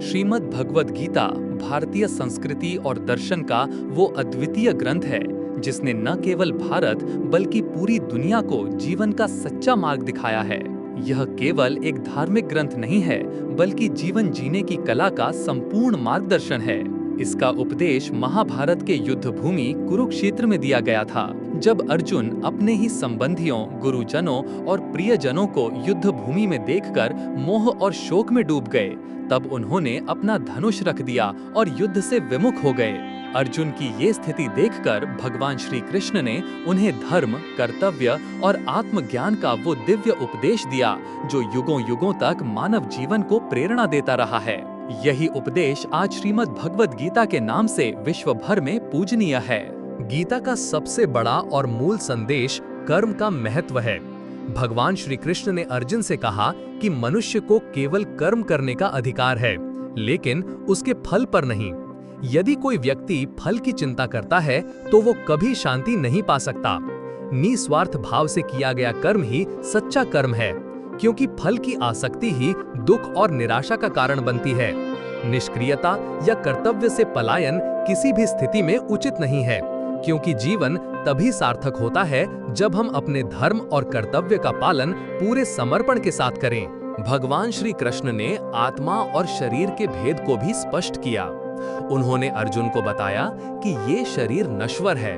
श्रीमद् भगवद गीता भारतीय संस्कृति और दर्शन का वो अद्वितीय ग्रंथ है जिसने न केवल भारत बल्कि पूरी दुनिया को जीवन का सच्चा मार्ग दिखाया है। यह केवल एक धार्मिक ग्रंथ नहीं है बल्कि जीवन जीने की कला का संपूर्ण मार्गदर्शन है। इसका उपदेश महाभारत के युद्ध भूमि कुरुक्षेत्र में दिया गया था, जब अर्जुन अपने ही संबंधियों, गुरुजनों और प्रियजनों को युद्ध भूमि में देखकर मोह और शोक में डूब गए। तब उन्होंने अपना धनुष रख दिया और युद्ध से विमुख हो गए। अर्जुन की ये स्थिति देखकर भगवान श्री कृष्ण ने उन्हें धर्म, कर्तव्य और आत्मज्ञान का वो दिव्य उपदेश दिया जो युगों युगों तक मानव जीवन को प्रेरणा देता रहा है। यही उपदेश आज श्रीमद् भगवद गीता के नाम से विश्व भर में पूजनीय है। गीता का सबसे बड़ा और मूल संदेश कर्म का महत्व है। भगवान श्री कृष्ण ने अर्जुन से कहा कि मनुष्य को केवल कर्म करने का अधिकार है, लेकिन उसके फल पर नहीं। यदि कोई व्यक्ति फल की चिंता करता है तो वो कभी शांति नहीं पा सकता। निस्वार्थ भाव से किया गया कर्म ही सच्चा कर्म है, क्योंकि फल की आसक्ति ही दुख और निराशा का कारण बनती है। निष्क्रियता या कर्तव्य से पलायन किसी भी स्थिति में उचित नहीं है, क्योंकि जीवन तभी सार्थक होता है जब हम अपने धर्म और कर्तव्य का पालन पूरे समर्पण के साथ करें। भगवान श्री कृष्ण ने आत्मा और शरीर के भेद को भी स्पष्ट किया। उन्होंने अर्जुन को बताया कि ये शरीर नश्वर है,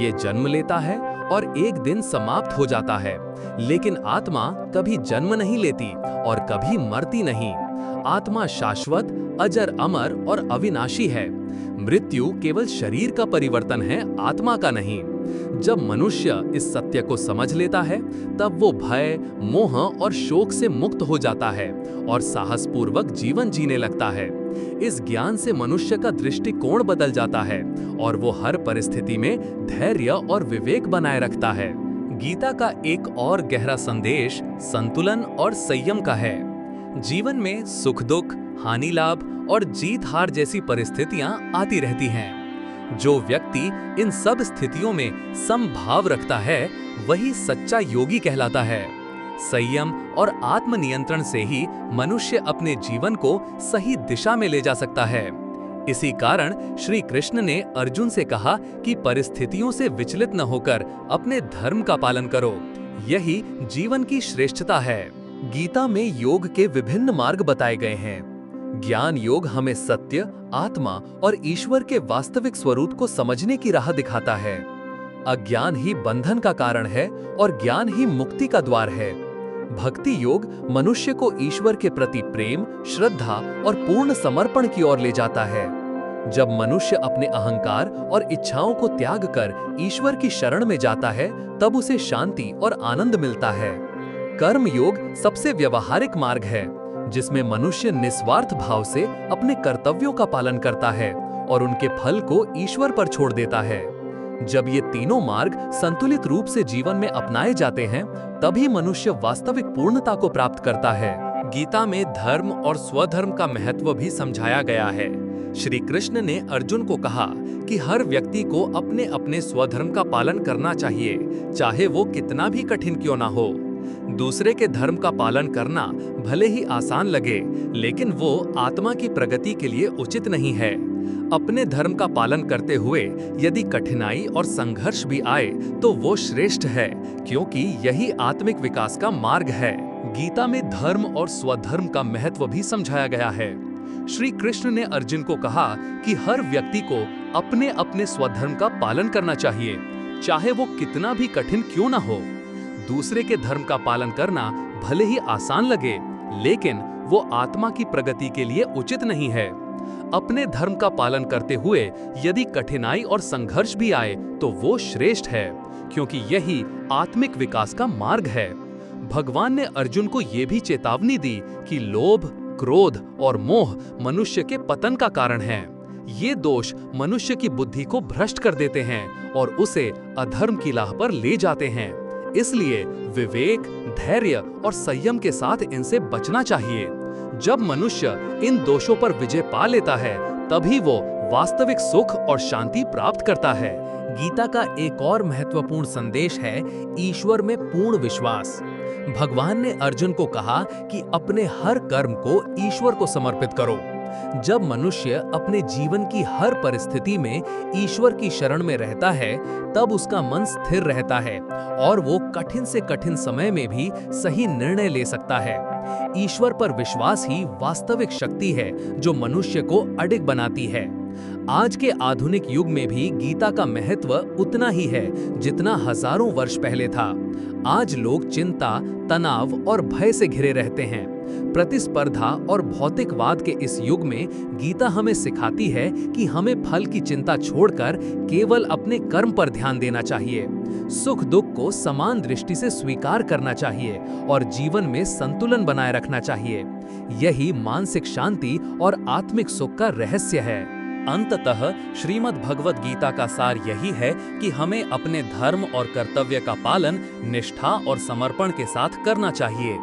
ये जन्म लेता है और एक दिन समाप्त हो जाता है, लेकिन आत्मा कभी जन्म नहीं लेती और कभी मरती नहीं। आत्मा शाश्वत, अजर, अमर और अविनाशी है। मृत्यु केवल शरीर का परिवर्तन है, आत्मा का नहीं। जब मनुष्य इस सत्य को समझ लेता है, तब वो भय, मोह और शोक से मुक्त हो जाता है और साहसपूर्वक जीवन जीने लगता है। इस ज्ञान से मनुष्य का दृष्टिकोण बदल जाता है और वो हर परिस्थिति में धैर्य और विवेक बनाए रखता है। गीता का एक और गहरा संदेश संतुलन और संयम का है। जीवन में सुख दुख, हानि लाभ और जीत हार जैसी परिस्थितियां आती रहती हैं। जो व्यक्ति इन सब स्थितियों में समभाव रखता है, वही सच्चा योगी कहलाता है। संयम और आत्मनियंत्रण से ही मनुष्य अपने जीवन को सही दिशा में ले जा सकता है। इसी कारण श्री कृष्ण ने अर्जुन से कहा कि परिस्थितियों से विचलित न होकर अपने धर्म का पालन करो। यही जीवन की श्रेष्ठता है। गीता में योग के विभिन्न मार्ग बताए गए हैं। ज्ञान योग हमें सत्य, आत्मा और ईश्वर के वास्तविक स्वरूप को समझने की राह दिखाता है। अज्ञान ही बंधन का कारण है और ज्ञान ही मुक्ति का द्वार है। भक्ति योग मनुष्य को ईश्वर के प्रति प्रेम, श्रद्धा और पूर्ण समर्पण की ओर ले जाता है। जब मनुष्य अपने अहंकार और इच्छाओं को त्याग कर ईश्वर की शरण में जाता है, तब उसे शांति और आनंद मिलता है। कर्म योग सबसे व्यवहारिक मार्ग है, जिसमें मनुष्य निस्वार्थ भाव से अपने कर्तव्यों का पालन करता है और उनके फल को ईश्वर पर छोड़ देता है। जब ये तीनों मार्ग संतुलित रूप से जीवन में अपनाए जाते हैं, तभी मनुष्य वास्तविक पूर्णता को प्राप्त करता है। गीता में धर्म और स्वधर्म का महत्व भी समझाया गया है। श्री कृष्ण ने अर्जुन को कहा कि हर व्यक्ति को अपने अपने स्वधर्म का पालन करना चाहिए, चाहे वो कितना भी कठिन क्यों ना हो। दूसरे के धर्म का पालन करना भले ही आसान लगे, लेकिन वो आत्मा की प्रगति के लिए उचित नहीं है। अपने धर्म का पालन करते हुए यदि कठिनाई और संघर्ष भी आए तो वो श्रेष्ठ है, क्योंकि यही आत्मिक विकास का मार्ग है। गीता में धर्म और स्वधर्म का महत्व भी समझाया गया है। श्री कृष्ण ने अर्जुन को कहा कि हर व्यक्ति को अपने अपने स्वधर्म का पालन करना चाहिए, चाहे वो कितना भी कठिन क्यों ना हो। दूसरे के धर्म का पालन करना भले ही आसान लगे, लेकिन वो आत्मा की प्रगति के लिए उचित नहीं है। अपने धर्म का पालन करते हुए यदि कठिनाई और संघर्ष भी आए तो वो श्रेष्ठ है, क्योंकि यही आत्मिक विकास का मार्ग है। भगवान ने अर्जुन को ये भी चेतावनी दी कि लोभ, क्रोध और मोह मनुष्य के पतन का कारण है। ये दोष मनुष्य की बुद्धि को भ्रष्ट कर देते हैं और उसे अधर्म की राह पर ले जाते हैं। इसलिए विवेक, धैर्य और संयम के साथ इनसे बचना चाहिए। जब मनुष्य इन दोषों पर विजय पा लेता है, तभी वो वास्तविक सुख और शांति प्राप्त करता है। गीता का एक और महत्वपूर्ण संदेश है ईश्वर में पूर्ण विश्वास। भगवान ने अर्जुन को कहा कि अपने हर कर्म को ईश्वर को समर्पित करो। जब मनुष्य अपने जीवन की हर परिस्थिति में ईश्वर की शरण में रहता है, तब उसका मन स्थिर रहता है और वो कठिन से कठिन समय में भी सही निर्णय ले सकता है। ईश्वर पर विश्वास ही वास्तविक शक्ति है जो मनुष्य को अडिग बनाती है। आज के आधुनिक युग में भी गीता का महत्व उतना ही है जितना हजारों वर्ष पहले था। आज लोग चिंता, तनाव और भय से घिरे रहते हैं। प्रतिस्पर्धा और भौतिकवाद के इस युग में गीता हमें सिखाती है कि हमें फल की चिंता छोड़कर केवल अपने कर्म पर ध्यान देना चाहिए। सुख दुख को समान दृष्टि से स्वीकार करना चाहिए और जीवन में संतुलन बनाए रखना चाहिए। यही मानसिक शांति और आत्मिक सुख का रहस्य है। अंततः श्रीमद् भगवत गीता का सार यही है कि हमें अपने धर्म और कर्तव्य का पालन निष्ठा और समर्पण के साथ करना चाहिए।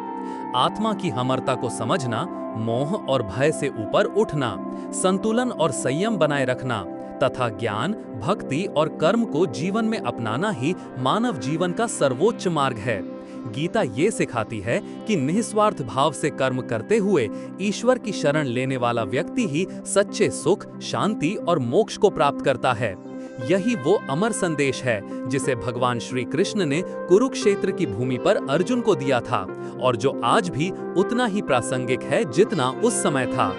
आत्मा की अमरता को समझना, मोह और भय से ऊपर उठना, संतुलन और संयम बनाए रखना तथा ज्ञान, भक्ति और कर्म को जीवन में अपनाना ही मानव जीवन का सर्वोच्च मार्ग है। गीता ये सिखाती है कि निस्वार्थ भाव से कर्म करते हुए ईश्वर की शरण लेने वाला व्यक्ति ही सच्चे सुख, शांति और मोक्ष को प्राप्त करता है। यही वो अमर संदेश है जिसे भगवान श्री कृष्ण ने कुरुक्षेत्र की भूमि पर अर्जुन को दिया था और जो आज भी उतना ही प्रासंगिक है जितना उस समय था।